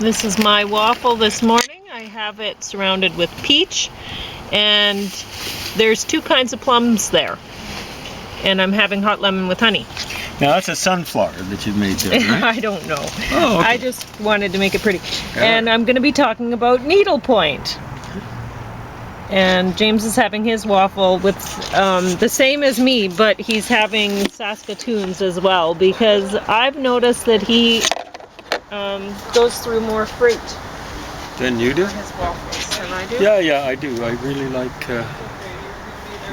This is my waffle this morning. I have it surrounded with peach, and there's two kinds of plums there. And I'm having hot lemon with honey. Now that's a sunflower that you've made there, right? I don't know. Oh, okay. I just wanted to make it pretty. And I'm going to be talking about needlepoint. And James is having his waffle with the same as me, but he's having Saskatoons as well, because I've noticed that he goes through more fruit Then you do? his waffles than I do. Yeah, I do. I really like the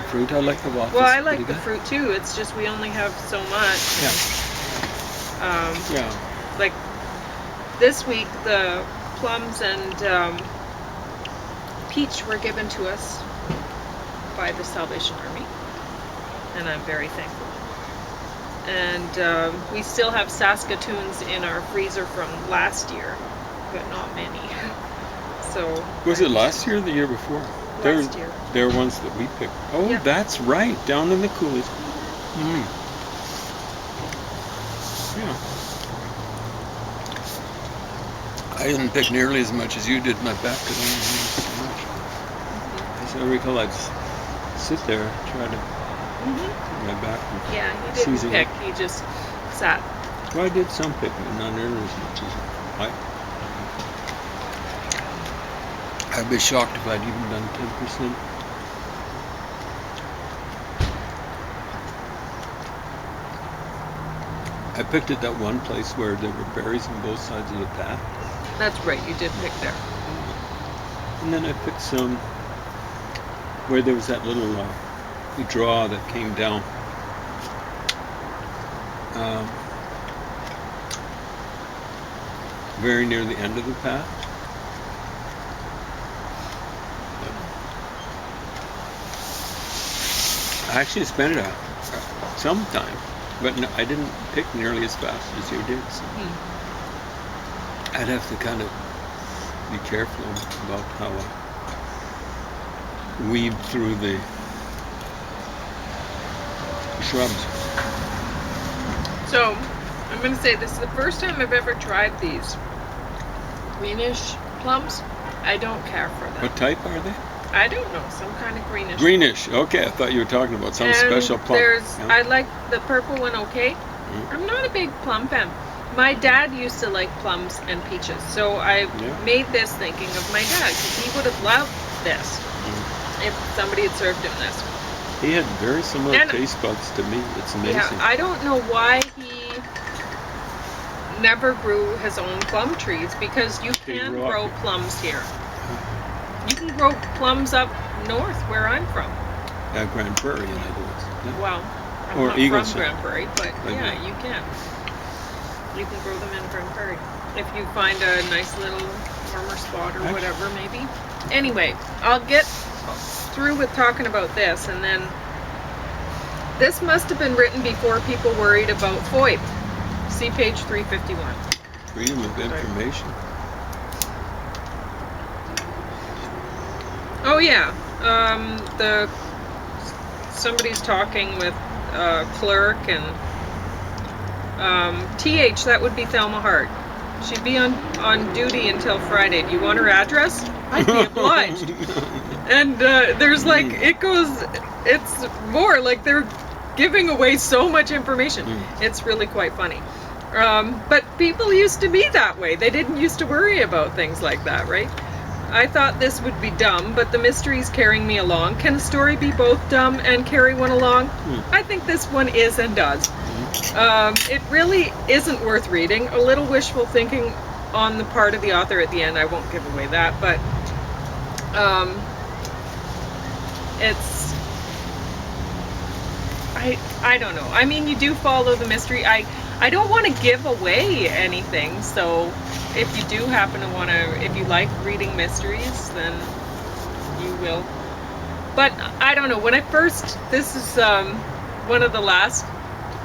fruit. I like the waffles. Well, I like pretty the good. fruit too. It's just we only have so much. Yeah. Like this week, the plums and peach were given to us by the Salvation Army, and I'm very thankful. And we still have Saskatoons in our freezer from last year, but not many. So Was it last year or the year before? Last year. They're ones that we picked. Oh, Yeah. that's right. Down in the coolers. Yeah. I didn't pick nearly as much as you did. My back because I didn't have so much. As I recall, I'd sit there and try to get my back. Yeah, he didn't Season. pick. He just sat. Well, I did some picking, but not nearly as much as I'd be shocked if I'd even done 10%. I picked at that one place where there were berries on both sides of the path. That's right, you did pick there. And then I picked some where there was that little draw that came down. Very near the end of the path. I actually spent some time, but no, I didn't pick nearly as fast as you did. So I'd have to kind of be careful about how I weave through the shrubs. So, I'm going to say this is the first time I've ever tried these greenish plums. I don't care for them. What type are they? I don't know, some kind of greenish. Greenish. Okay, I thought you were talking about some special plum. I like the purple one, okay? I'm not a big plum fan. My dad used to like plums and peaches, so I made this thinking of my dad, because he would have loved this if somebody had served him this. He had very similar taste buds to me. It's amazing. Yeah, I don't know why he never grew his own plum trees, because you can grow plums here. You can grow plums up north where I'm from. Grand Prairie, in other words. Yeah. Well, I'm Or not Eagles. from Grand Prairie, but yeah, you can. You can grow them in Grand Prairie if you find a nice little warmer spot or whatever, maybe. Anyway, I'll get through with talking about this, and then this must have been written before people worried about FOIP. See page 351. Freedom of information. Oh yeah, somebody's talking with clerk and TH. That would be Thelma Hart. She'd be on duty until Friday. Do you want her address? I'd be obliged. And there's like it's more like they're giving away so much information. It's really quite funny. But people used to be that way. They didn't used to worry about things like that, right? I thought this would be dumb, but the mystery's carrying me along. Can a story be both dumb and carry one along? I think this one is and does. It really isn't worth reading. A little wishful thinking on the part of the author at the end. I won't give away that, but it's... I don't know. I mean, you do follow the mystery. I don't want to give away anything, so if you do happen to want to, if you like reading mysteries, then you will. But I don't know, when I first, this is one of the last,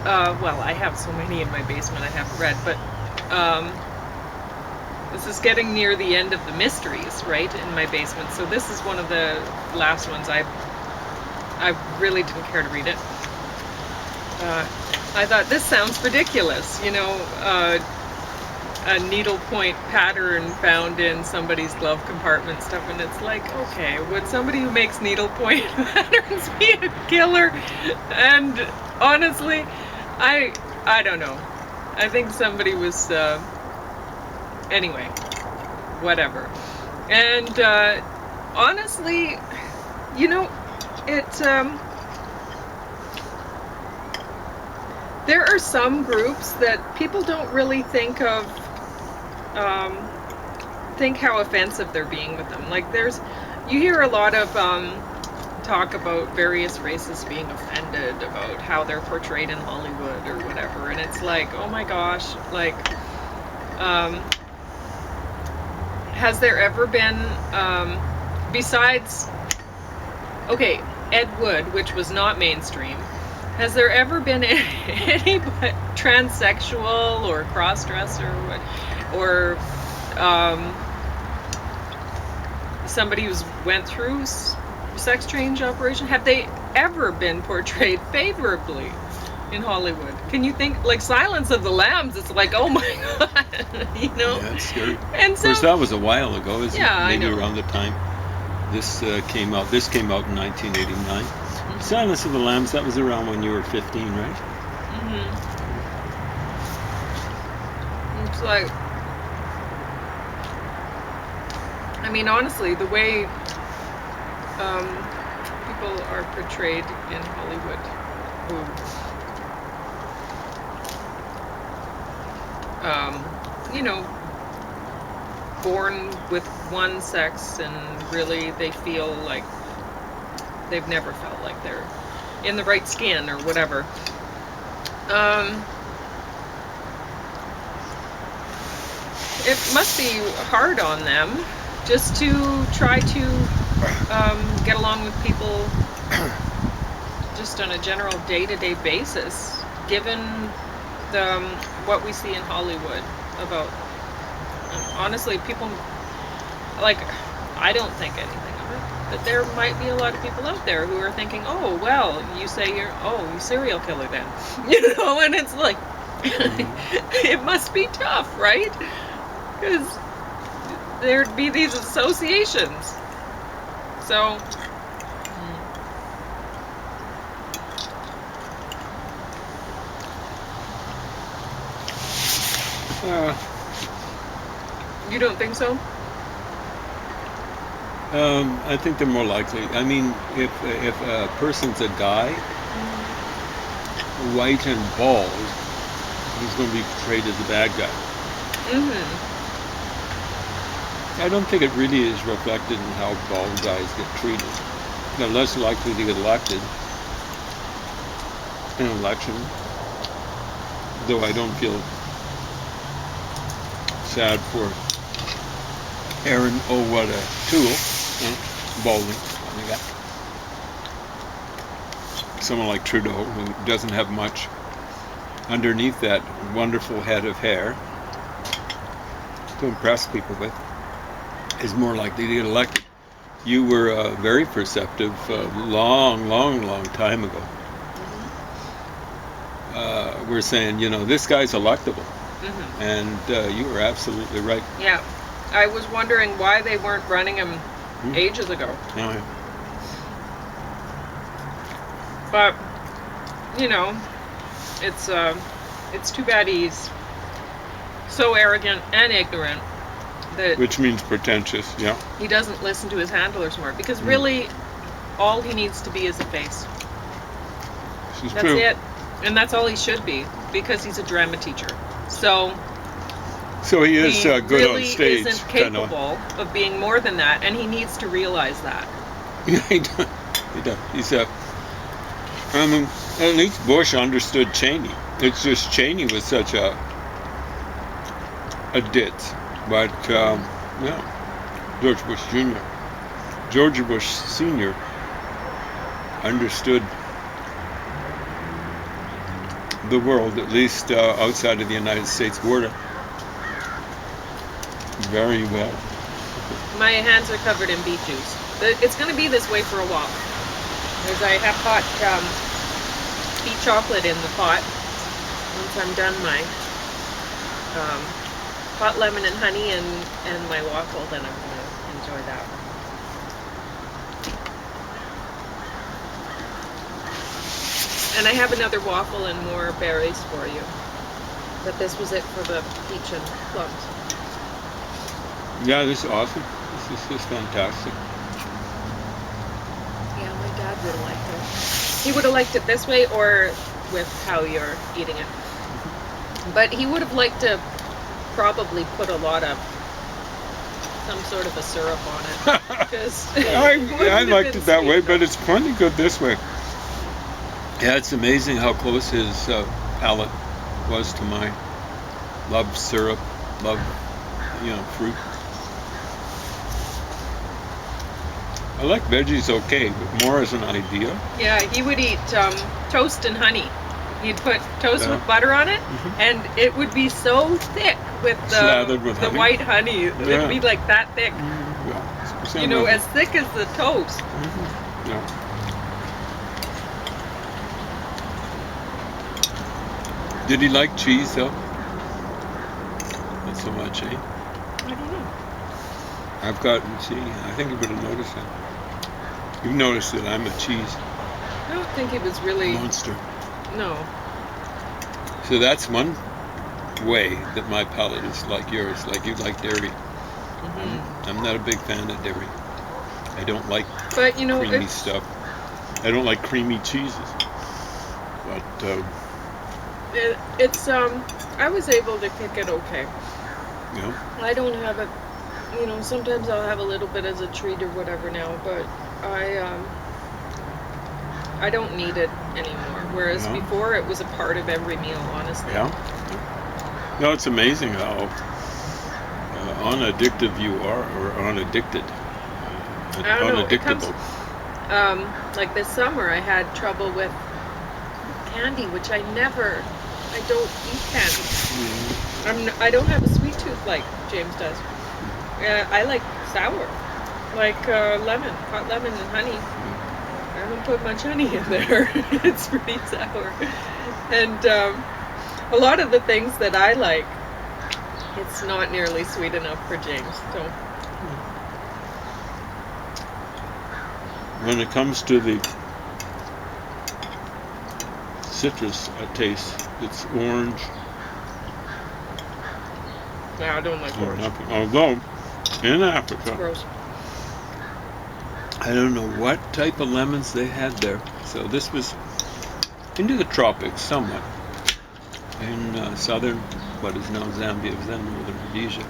well, I have so many in my basement I haven't read, but this is getting near the end of the mysteries, right, in my basement. So this is one of the last ones. I really didn't care to read it. I thought, this sounds ridiculous, you know, a needlepoint pattern found in somebody's glove compartment stuff, and it's like, okay, would somebody who makes needlepoint patterns be a killer? And honestly, I don't know. I think somebody was anyway, whatever. And honestly, you know, it there are some groups that people don't really think of, think how offensive they're being with them. Like you hear a lot of talk about various races being offended about how they're portrayed in Hollywood or whatever, and it's like, oh my gosh, like, has there ever been, besides, okay, Ed Wood, which was not mainstream, has there ever been any transsexual or cross-dresser or somebody who's went through sex change operation? Have they ever been portrayed favorably in Hollywood? Can you think, like Silence of the Lambs? It's like, oh my god, you know? Yeah, it's scary. And Of so, course, that was a while ago, isn't yeah, it? Maybe I know. around the time this came out. This came out in 1989. Silence of the Lambs, that was around when you were 15, right? It's like, I mean, honestly, the way people are portrayed in Hollywood, who, you know, born with one sex and really they feel like they've never felt like they're in the right skin or whatever. It must be hard on them just to try to get along with people just on a general day-to-day basis, given what we see in Hollywood about, honestly, people, like, I don't think anything of it, but there might be a lot of people out there who are thinking, oh, well, you say you're serial killer then, you know, and it's like, it must be tough, right? Because there'd be these associations. So, you don't think so? I think they're more likely. I mean, if a person's a guy, white and bald, he's going to be portrayed as a bad guy. I don't think it really is reflected in how bald guys get treated. They're less likely to get elected in an election, though I don't feel sad for Aaron O'Toole, balding. Someone like Trudeau, who doesn't have much underneath that wonderful head of hair to impress people with, is more likely to get elected. You were very perceptive long time ago. We're saying, you know, this guy's electable. And you were absolutely right. Yeah. I was wondering why they weren't running him ages ago. Oh, yeah. But, you know, it's too bad he's so arrogant and ignorant that, which means pretentious, yeah. He doesn't listen to his handlers more, because really all he needs to be is a face. That's true. it. And that's all he should be, because he's a drama teacher. So he is good really on stage. Isn't capable of being more than that, and he needs to realize that. Yeah, he does. He's I mean, at least Bush understood Cheney. It's just Cheney was such a ditz. But, yeah, George Bush Jr., George Bush Sr. understood the world, at least outside of the United States border, very well. My hands are covered in beet juice. It's going to be this way for a while, because I have hot beet chocolate in the pot. Once I'm done my hot lemon and honey and my waffle, then I'm gonna enjoy that one. And I have another waffle and more berries for you. But this was it for the peach and plums. Yeah, this is awesome. This is just fantastic. Yeah, my dad would have liked it. He would have liked it this way or with how you're eating it. But he would have liked to probably put a lot of some sort of a syrup on it. I liked it that way, but it's plenty good this way. Yeah, it's amazing how close his palate was to mine. Love syrup, love, fruit. I like veggies okay, but more as an idea. Yeah, he would eat toast and honey. He'd put toast with butter on it, and it would be so thick with the honey. White honey. It would be like that thick. Yeah. As thick as the toast. Yeah. Did he like cheese though? Not so much, eh? I don't know. I've gotten, I think you would have noticed that. You've noticed that I'm a cheese I don't think he was really... monster. No. So that's one way that my palate is like yours, like you like dairy. I'm not a big fan of dairy. I don't like creamy stuff. I don't like creamy cheeses. But I was able to pick it okay. Yeah. I don't have it, sometimes I'll have a little bit as a treat or whatever now, but I don't need it anymore. Whereas before it was a part of every meal, honestly. Yeah. No, it's amazing how unaddictive you are, or unaddicted. I don't know. Unaddictable. Like this summer, I had trouble with candy, which I don't eat candy. I don't have a sweet tooth like James does. I like sour, like lemon, hot lemon and honey. I don't put much honey in there. It's pretty sour. And a lot of the things that I like, it's not nearly sweet enough for James. So when it comes to the citrus taste, it's orange. yeah, I don't like orange. Nothing. Although in It's Africa, gross. I don't know what type of lemons they had there. So this was into the tropics somewhat. In southern, what is now Zambia, then northern Rhodesia.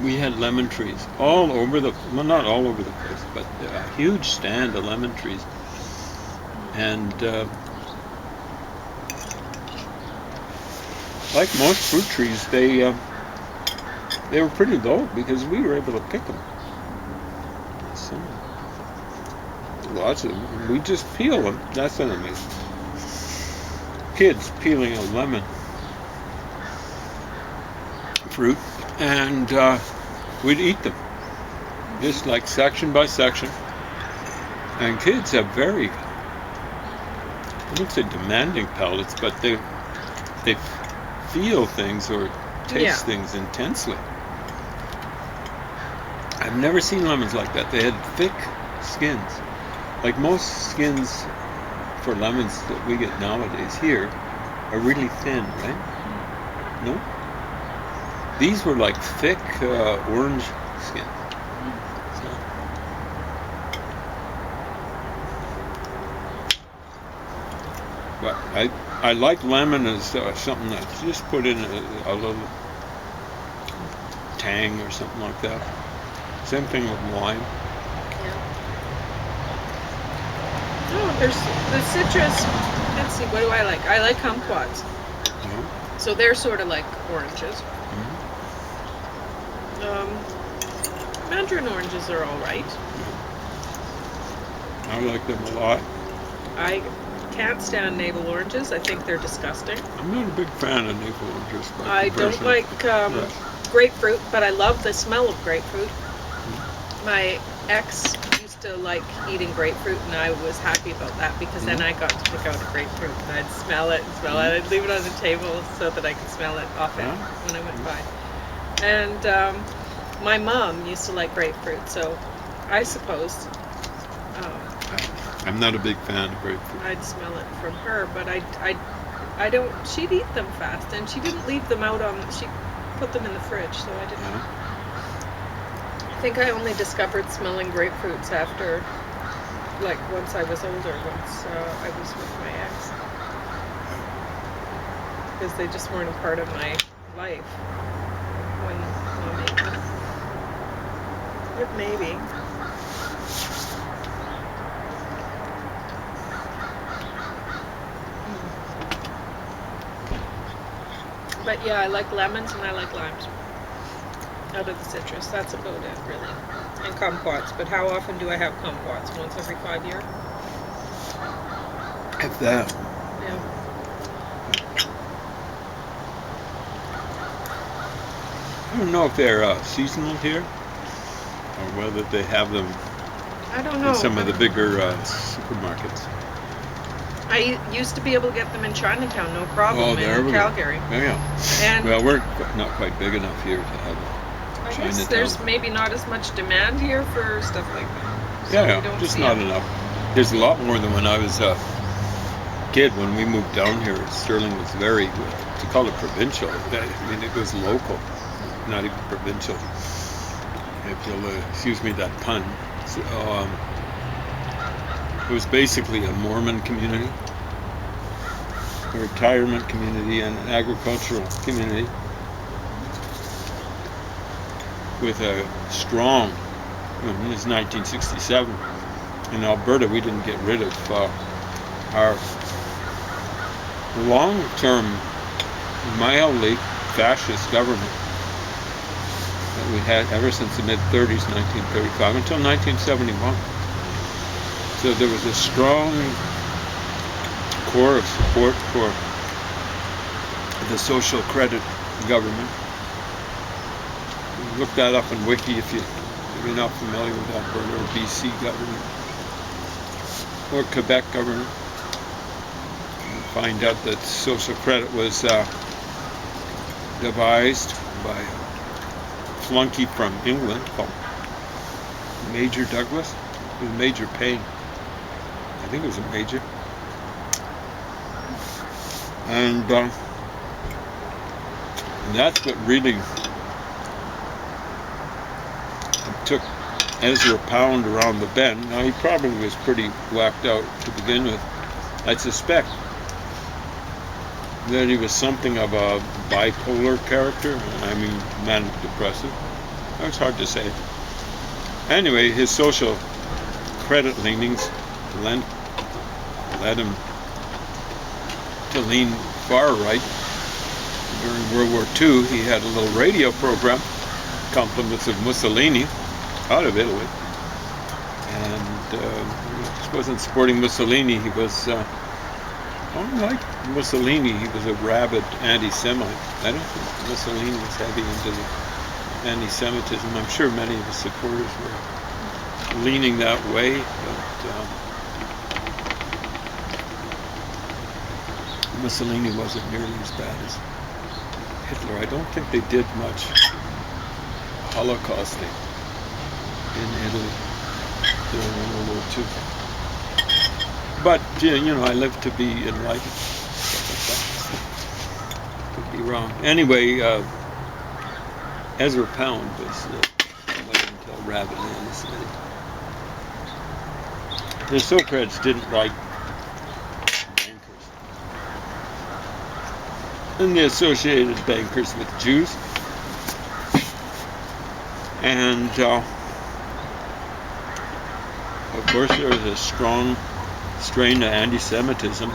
We had lemon trees all over not all over the place, but a huge stand of lemon trees. And like most fruit trees, they were pretty low because we were able to pick them. So, lots of them. We just peel them. That's what I mean. Kids peeling a lemon fruit, and we'd eat them, just like section by section. And kids have very, I wouldn't say demanding palates, but they feel things or taste things intensely. I've never seen lemons like that. They had thick skins. Like most skins for lemons that we get nowadays here are really thin, right? No? These were like thick orange skin. So. But I like lemon as something that's just put in a little tang or something like that. Same thing with wine. Oh, there's the citrus. Let's see, what do I like? I like kumquats. So they're sort of like oranges. Mandarin oranges are all right. I like them a lot. I can't stand navel oranges. I think they're disgusting. I'm not a big fan of navel oranges. I don't like grapefruit, but I love the smell of grapefruit. My ex used used to like eating grapefruit, and I was happy about that because then I got to pick out a grapefruit and I'd smell it and smell it. I'd leave it on the table so that I could smell it off it when I went by. And my mom used to like grapefruit, so I suppose I'm not a big fan of grapefruit. I'd smell it from her, but I don't. She'd eat them fast, and she didn't leave them out on. She put them in the fridge, so I didn't. I think I only discovered smelling grapefruits after, like, once I was older. Once I was with my ex, because they just weren't a part of my life when maybe. But yeah, I like lemons and I like limes out of the citrus. That's about it, really. And kumquats. But how often do I have kumquats? Once every 5 years? If that. Yeah. I don't know if they're seasonal here, or whether they have them I don't know. in some of the bigger supermarkets. I used to be able to get them in Chinatown, no problem, in Calgary. Yeah. And well, we're not quite big enough here to have I Chinatown. guess there's maybe not as much demand here for stuff like that. So yeah, just not enough. There's a lot more than when I was a kid. When we moved down here, Sterling was very, to call it provincial, I mean, it was local, not even provincial. If you'll excuse me that pun. So, it was basically a Mormon community, a retirement community, and an agricultural community with a strong, it was 1967, in Alberta we didn't get rid of our long-term, mildly fascist government that we had ever since the mid-30s, 1935, until 1971. So there was a strong core of support for the social credit government. Look that up in Wiki if you're not familiar with Alberta or BC government or Quebec government. You'll find out that social credit was devised by a flunky from England called Major Douglas with Major Payne. I think it was a major. And that's what really took Ezra Pound around the bend. Now, he probably was pretty whacked out to begin with. I suspect that he was something of a bipolar character. I mean, manic depressive. It's hard to say. Anyway, his social credit leanings led him to lean far right. During World War II, he had a little radio program, Compliments of Mussolini, out of Italy. And he wasn't supporting Mussolini. He was, unlike Mussolini, he was a rabid anti-Semite. I don't think Mussolini was heavy into the anti-Semitism. I'm sure many of his supporters were leaning that way, but Mussolini wasn't nearly as bad as Hitler. I don't think they did much Holocausting in Italy during World War II. But, I live to be enlightened. Could be wrong. Anyway, Ezra Pound was until rabidly anti-Semitic. The Socreds didn't like bankers. And they associated bankers with Jews. And, of course, there was a strong strain of anti-Semitism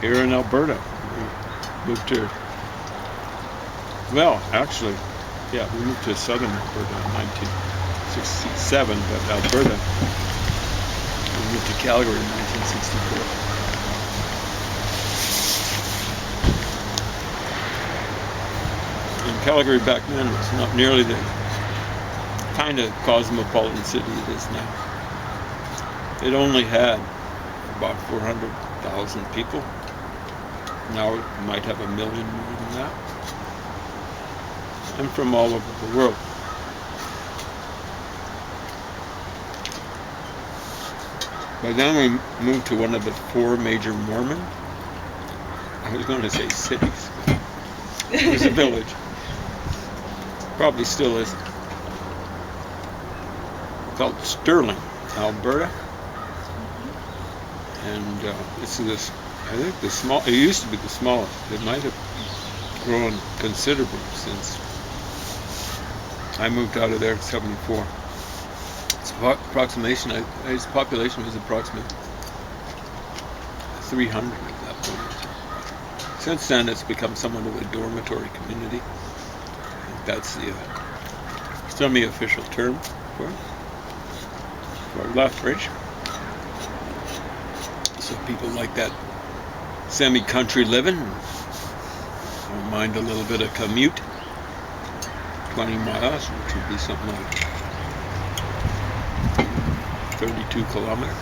here in Alberta. We moved to, we moved to southern Alberta in 1967, but Alberta, we moved to Calgary in 1964. And Calgary back then was not nearly the kind of cosmopolitan city it is now. it only had about 400,000 people. Now it might have 1 million more than that. And from all over the world. By then we moved to one of the 4 major Mormon, I was going to say cities, but it was a village. Probably still is. Called Sterling, Alberta. And this is, I think, it used to be the smallest. It might have grown considerably since I moved out of there in '74. Its population was approximately 300 at that point. Since then, it's become somewhat of a dormitory community. I think that's the semi-official term for Lethbridge. So people like that semi-country living, don't mind a little bit of commute. 20 miles, which would be something like 32 kilometers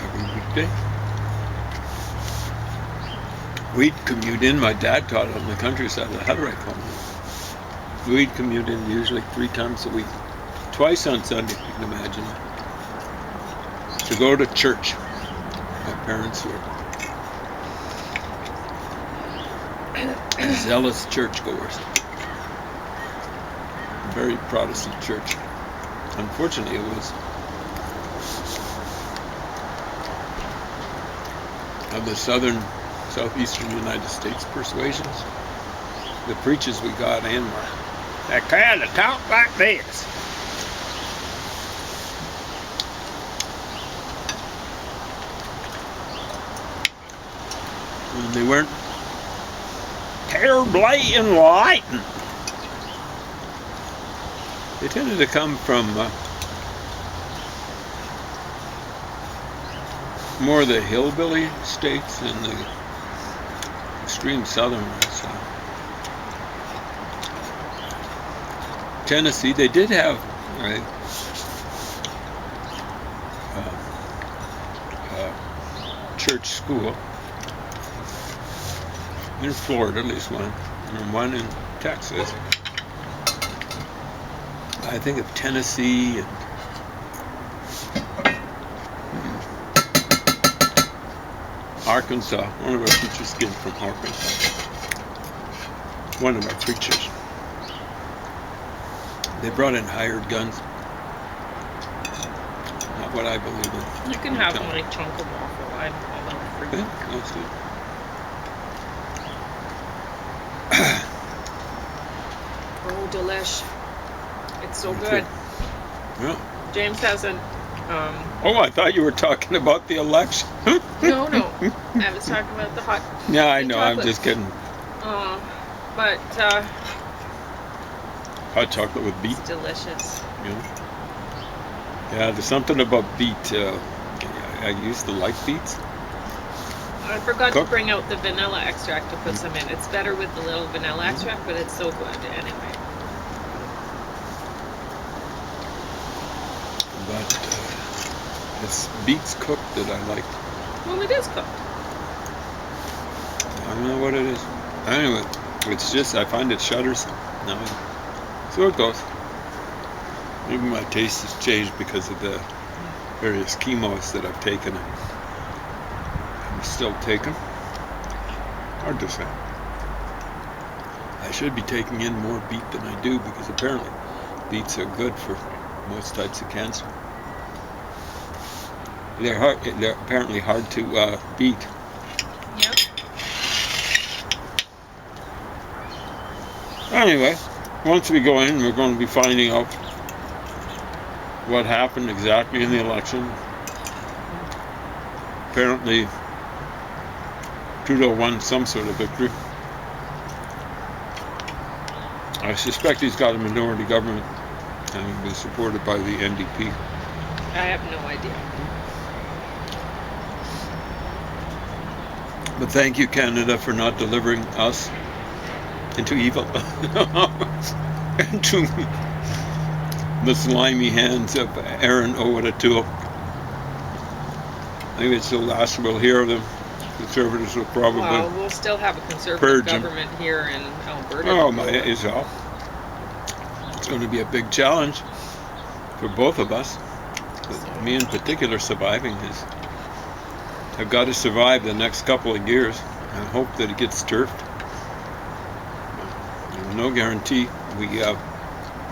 every weekday. We'd commute in, my dad taught on the countryside of the Hutterite colony. We'd commute in usually 3 times a week. Twice on Sunday, you can imagine. To go to church. My parents were zealous churchgoers. Very Protestant church. Unfortunately, it was of the southeastern United States persuasions. The preachers we got in were that kind of talk like this. And they weren't terribly enlightened. They tended to come from more of the hillbilly states and the extreme southern ones. Tennessee, they did have church school in Florida, at least one, and one in Texas. I think of Tennessee and Arkansas. One of our preachers came from Arkansas. One of our preachers. They brought in hired guns. Not what I believe in. You can have my chunk of waffle. I'll have for you. Yeah, that's good. Oh, delish. It's so good. Yeah. James hasn't. Oh, I thought you were talking about the election. No. I was talking about the hot. Yeah, I know. Chocolate. I'm just kidding. But Hot chocolate with beet. it's delicious. Yeah, there's something about beet. I used to like beets. I forgot to bring out the vanilla extract to put some in. It's better with the little vanilla extract, but it's so good anyway. But it's beets cooked that I like. Well, it is cooked. I don't know what it is. Anyway, it's just, I find it shudders. No, so it goes. Maybe my taste has changed because of the various chemos that I've taken. I'm still taking. Hard to say. I should be taking in more beet than I do because apparently beets are good for most types of cancer. They're apparently hard to beat. Yep. Anyway, once we go in, we're going to be finding out what happened exactly in the election. Apparently, Trudeau won some sort of victory. I suspect he's got a minority government and he's been supported by the NDP. I have no idea. But thank you, Canada, for not delivering us into evil. into the slimy hands of Aaron O'Toole. Maybe it's the last we'll hear of them. Conservatives will probably Well, we'll still have a conservative purge him. government here in Alberta. Oh my, it's going to be a big challenge for both of us. But me in particular, surviving is. I've got to survive the next couple of years and hope that it gets turfed. There's no guarantee. We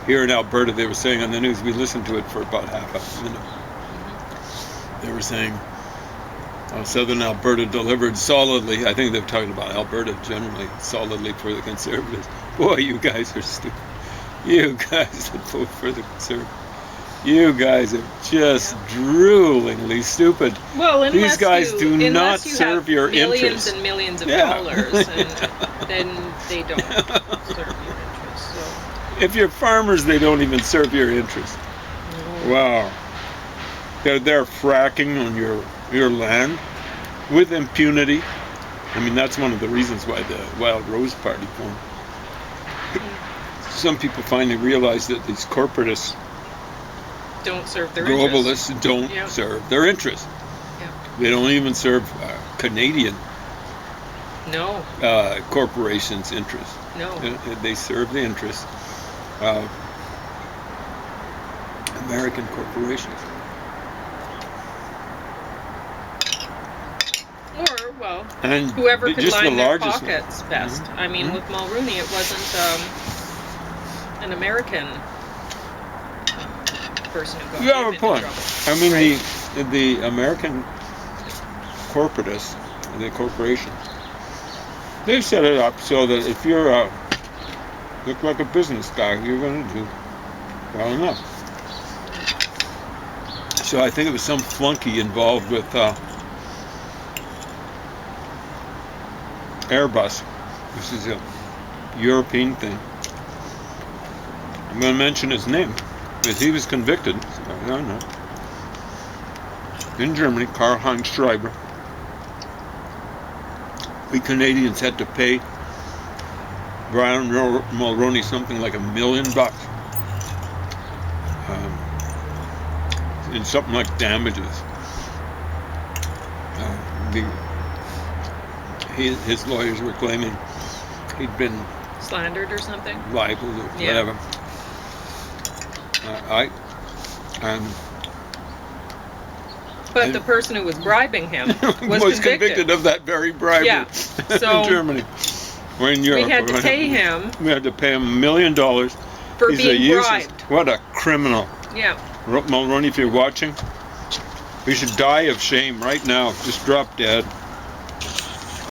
here in Alberta, they were saying on the news, we listened to it for about half a minute. They were saying Southern Alberta delivered solidly. I think they're talking about Alberta generally, solidly for the Conservatives. Boy, you guys are stupid. You guys that vote for the Conservatives. You guys are just droolingly stupid. Well, these guys do not serve your millions interests. and millions of dollars, and then they don't serve your interests. So. If you're farmers, they don't even serve your interests. No. Wow. They're fracking on your land with impunity. I mean, that's one of the reasons why the Wild Rose Party formed. Some people finally realize that these corporatists, don't serve their globalists interests. don't serve their interests. Yeah. They don't even serve Canadian corporations' interests. No. They serve the interests of American corporations. Or, well, And whoever could just line the their largest pockets best. I mean, with Mulrooney, it wasn't an American person who got You have him a into point. trouble. I mean, right? the American corporatists, the corporations, they set it up so that if you're look like a business guy, you're going to do well enough. So I think it was some flunky involved with Airbus. This is a European thing. I'm going to mention his name because he was convicted. So I don't know. In Germany, Karl-Heinz Schreiber. We Canadians had to pay Brian Mulroney something like $1 million in something like damages. His lawyers were claiming he'd been slandered or something, libeled or whatever. But the person who was bribing him was convicted of that very bribery. Yeah. So in Germany. We're in Europe. We had to pay him. We had to pay him $1 million for He's being bribed. What a criminal. Yeah. Mulroney, if you're watching, you should die of shame right now. Just drop dead.